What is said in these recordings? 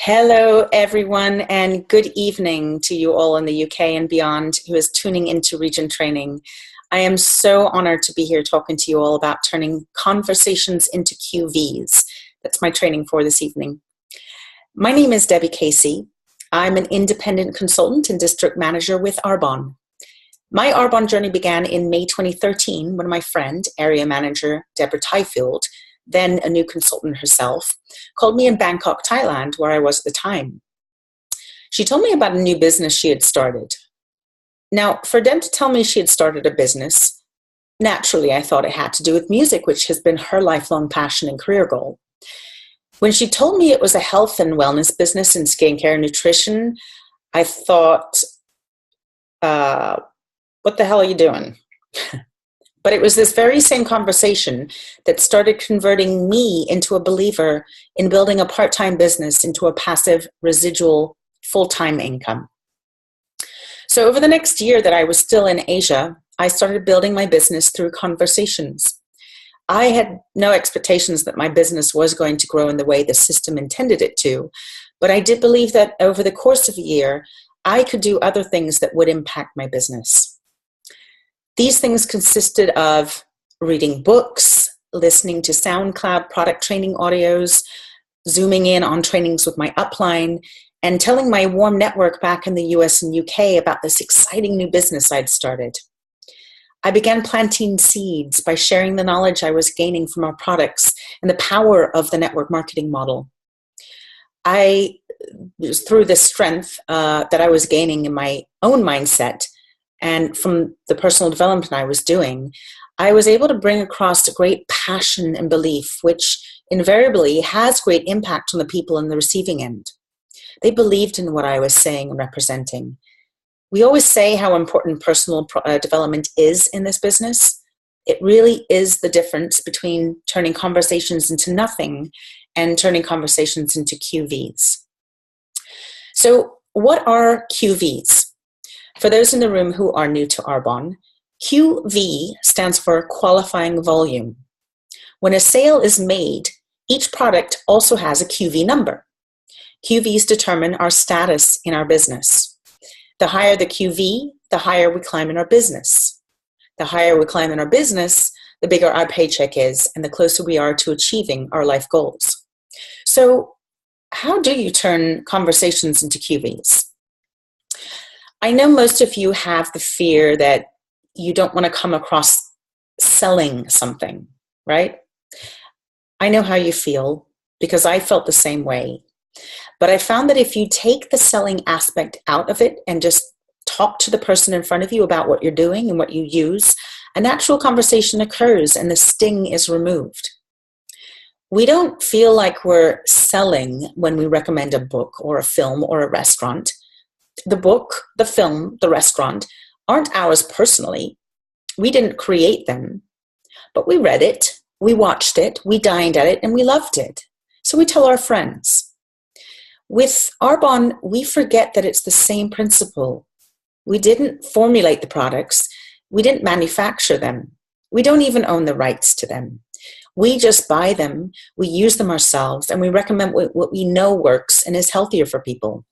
Hello, everyone, and good evening to you all in the UK and beyond who is tuning into Region Training. I am so honored to be here talking to you all about turning conversations into QVs. That's my training for this evening. My name is Debbie Casey. I'm an independent consultant and district manager with Arbonne. My Arbonne journey began in May 2013 when my friend, area manager Deborah Tyfield, then a new consultant herself, called me in Bangkok, Thailand, where I was at the time. She told me about a new business she had started. Now, for Deb to tell me she had started a business, naturally I thought it had to do with music, which has been her lifelong passion and career goal. When she told me it was a health and wellness business in skincare and nutrition, I thought, what the hell are you doing? But it was this very same conversation that started converting me into a believer in building a part-time business into a passive, residual, full-time income. So over the next year that I was still in Asia, I started building my business through conversations. I had no expectations that my business was going to grow in the way the system intended it to, but I did believe that over the course of a year, I could do other things that would impact my business. These things consisted of reading books, listening to SoundCloud product training audios, zooming in on trainings with my upline, and telling my warm network back in the US and UK about this exciting new business I'd started. I began planting seeds by sharing the knowledge I was gaining from our products and the power of the network marketing model. Through the strength that I was gaining in my own mindset, and from the personal development I was doing, I was able to bring across a great passion and belief, which invariably has great impact on the people in the receiving end. They believed in what I was saying and representing. We always say how important personal development is in this business. It really is the difference between turning conversations into nothing and turning conversations into QVs. So what are QVs? For those in the room who are new to Arbonne, QV stands for qualifying volume. When a sale is made, each product also has a QV number. QVs determine our status in our business. The higher the QV, the higher we climb in our business. The higher we climb in our business, the bigger our paycheck is, and the closer we are to achieving our life goals. So, how do you turn conversations into QVs? I know most of you have the fear that you don't want to come across selling something, right? I know how you feel because I felt the same way. But I found that if you take the selling aspect out of it and just talk to the person in front of you about what you're doing and what you use, a natural conversation occurs and the sting is removed. We don't feel like we're selling when we recommend a book or a film or a restaurant. The book, the film, the restaurant aren't ours personally. We didn't create them, but we read it, we watched it, we dined at it, and we loved it. So we tell our friends. With Arbonne, we forget that it's the same principle. We didn't formulate the products. We didn't manufacture them. We don't even own the rights to them. We just buy them, we use them ourselves, and we recommend what we know works and is healthier for people.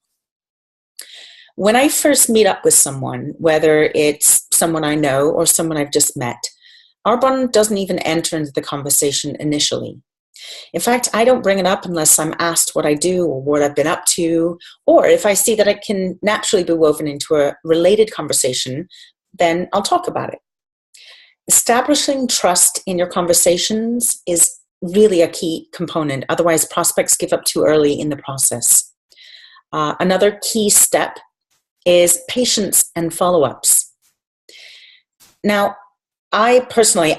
When I first meet up with someone, whether it's someone I know or someone I've just met, Arbonne doesn't even enter into the conversation initially. In fact, I don't bring it up unless I'm asked what I do or what I've been up to, or if I see that it can naturally be woven into a related conversation, then I'll talk about it. Establishing trust in your conversations is really a key component. Otherwise, prospects give up too early in the process. Another key step is patience and follow-ups. Now, I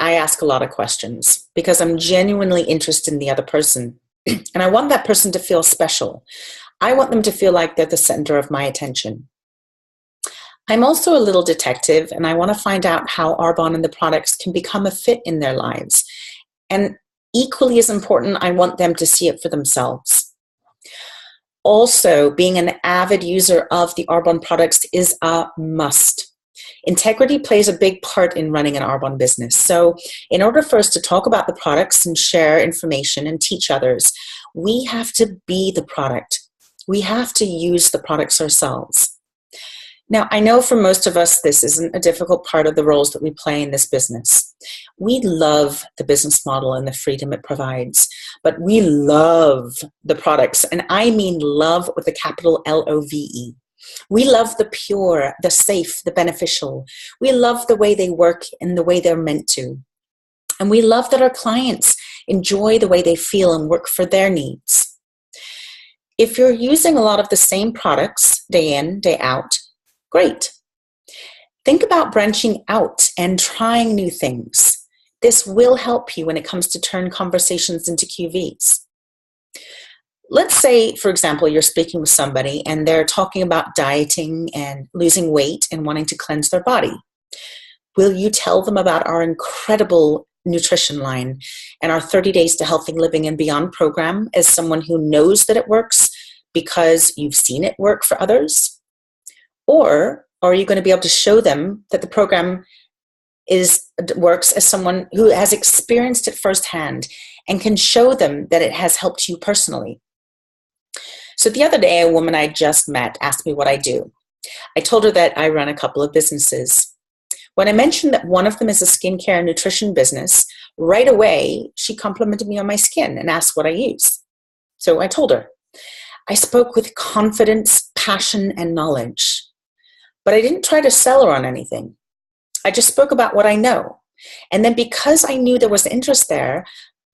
ask a lot of questions because I'm genuinely interested in the other person. And I want that person to feel special. I want them to feel like they're the center of my attention. I'm also a little detective, and I want to find out how Arbonne and the products can become a fit in their lives. And equally as important, I want them to see it for themselves. Also, being an avid user of the Arbonne products is a must. Integrity plays a big part in running an Arbonne business. So in order for us to talk about the products and share information and teach others, we have to be the product. We have to use the products ourselves. Now, I know for most of us, this isn't a difficult part of the roles that we play in this business. We love the business model and the freedom it provides, but we love the products, and I mean love with a capital Love. We love the pure, the safe, the beneficial. We love the way they work and the way they're meant to. And we love that our clients enjoy the way they feel and work for their needs. If you're using a lot of the same products day in, day out, great. Think about branching out and trying new things. This will help you when it comes to turn conversations into QVs. Let's say, for example, you're speaking with somebody and they're talking about dieting and losing weight and wanting to cleanse their body. Will you tell them about our incredible nutrition line and our 30 Days to Healthy Living and Beyond program as someone who knows that it works because you've seen it work for others? Or are you going to be able to show them that the program works as someone who has experienced it firsthand and can show them that it has helped you personally? So the other day, a woman I just met asked me what I do. I told her that I run a couple of businesses. When I mentioned that one of them is a skincare and nutrition business, right away, she complimented me on my skin and asked what I use. So I told her. I spoke with confidence, passion, and knowledge. But I didn't try to sell her on anything. I just spoke about what I know. And then because I knew there was interest there,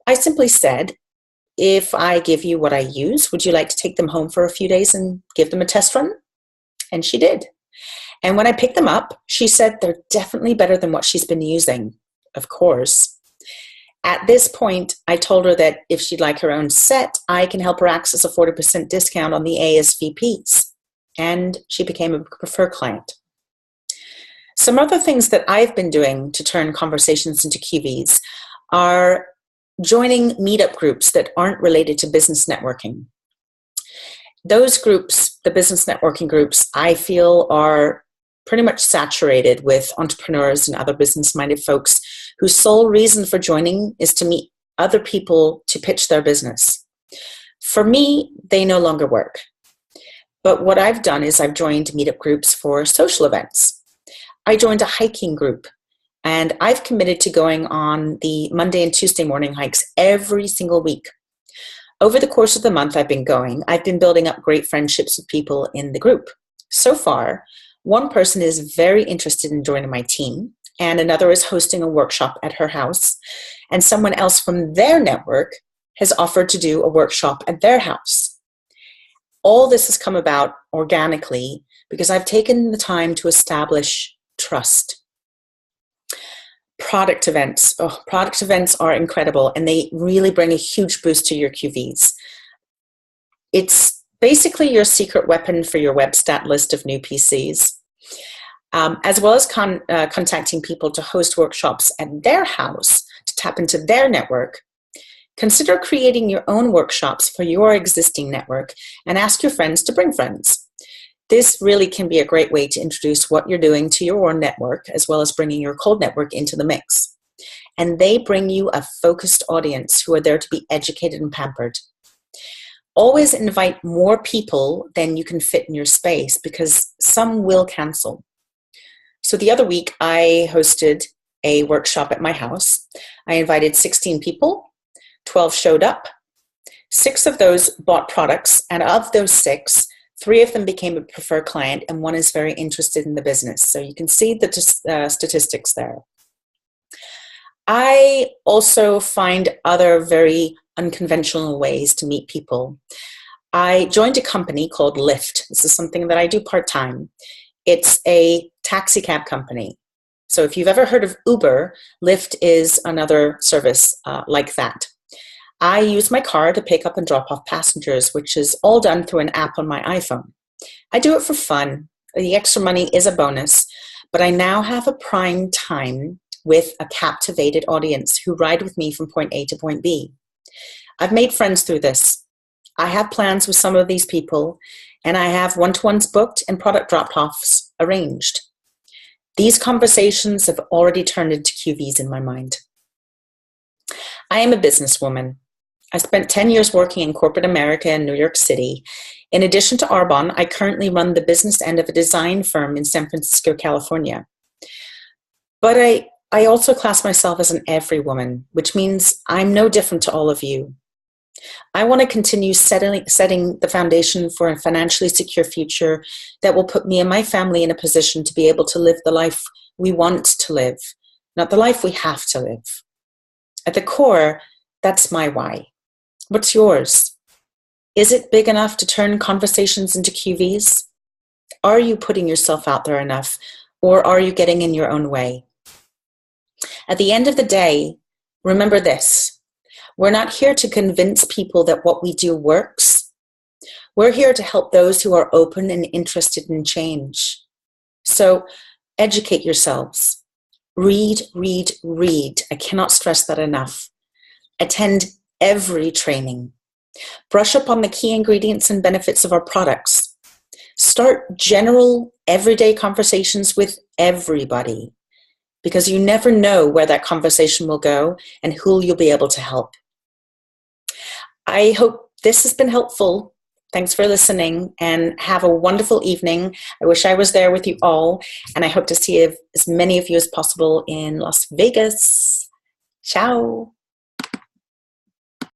I simply said, if I give you what I use, would you like to take them home for a few days and give them a test run? And she did. And when I picked them up, she said they're definitely better than what she's been using. Of course. At this point, I told her that if she'd like her own set, I can help her access a 40% discount on the ASVPs. And she became a preferred client. Some other things that I've been doing to turn conversations into QVs are joining meetup groups that aren't related to business networking. Those groups, the business networking groups, I feel are pretty much saturated with entrepreneurs and other business-minded folks whose sole reason for joining is to meet other people to pitch their business. For me, they no longer work. But what I've done is I've joined meetup groups for social events. I joined a hiking group, and I've committed to going on the Monday and Tuesday morning hikes every single week. Over the course of the month I've been building up great friendships with people in the group. So far, one person is very interested in joining my team, and another is hosting a workshop at her house, and someone else from their network has offered to do a workshop at their house. All this has come about organically because I've taken the time to establish trust. Product events. Product events are incredible, and they really bring a huge boost to your QVs. It's basically your secret weapon for your web stat list of new PCs, as well as contacting people to host workshops at their house to tap into their network. Consider creating your own workshops for your existing network and ask your friends to bring friends. This really can be a great way to introduce what you're doing to your own network, as well as bringing your cold network into the mix. And they bring you a focused audience who are there to be educated and pampered. Always invite more people than you can fit in your space because some will cancel. So the other week, I hosted a workshop at my house. I invited 16 people. 12 showed up. 6 of those bought products, and of those 6, 3 of them became a preferred client, and 1 is very interested in the business. So you can see the statistics there. I also find other very unconventional ways to meet people. I joined a company called Lyft. This is something that I do part-time. It's a taxi cab company. So if you've ever heard of Uber, Lyft is another service like that. I use my car to pick up and drop off passengers, which is all done through an app on my iPhone. I do it for fun. The extra money is a bonus, but I now have a prime time with a captivated audience who ride with me from point A to point B. I've made friends through this. I have plans with some of these people, and I have one-to-ones booked and product drop-offs arranged. These conversations have already turned into QVs in my mind. I am a businesswoman. I spent 10 years working in corporate America in New York City. In addition to Arbonne, I currently run the business end of a design firm in San Francisco, California. But I also class myself as an every woman, which means I'm no different to all of you. I want to continue setting the foundation for a financially secure future that will put me and my family in a position to be able to live the life we want to live, not the life we have to live. At the core, that's my why. What's yours? Is it big enough to turn conversations into QVs? Are you putting yourself out there enough, or are you getting in your own way? At the end of the day, remember this. We're not here to convince people that what we do works. We're here to help those who are open and interested in change. So educate yourselves. Read, read, read. I cannot stress that enough. Attend every training. Brush up on the key ingredients and benefits of our products. Start general, everyday conversations with everybody, because you never know where that conversation will go and who you'll be able to help. I hope this has been helpful. Thanks for listening, and have a wonderful evening. I wish I was there with you all, and I hope to see as many of you as possible in Las Vegas. Ciao.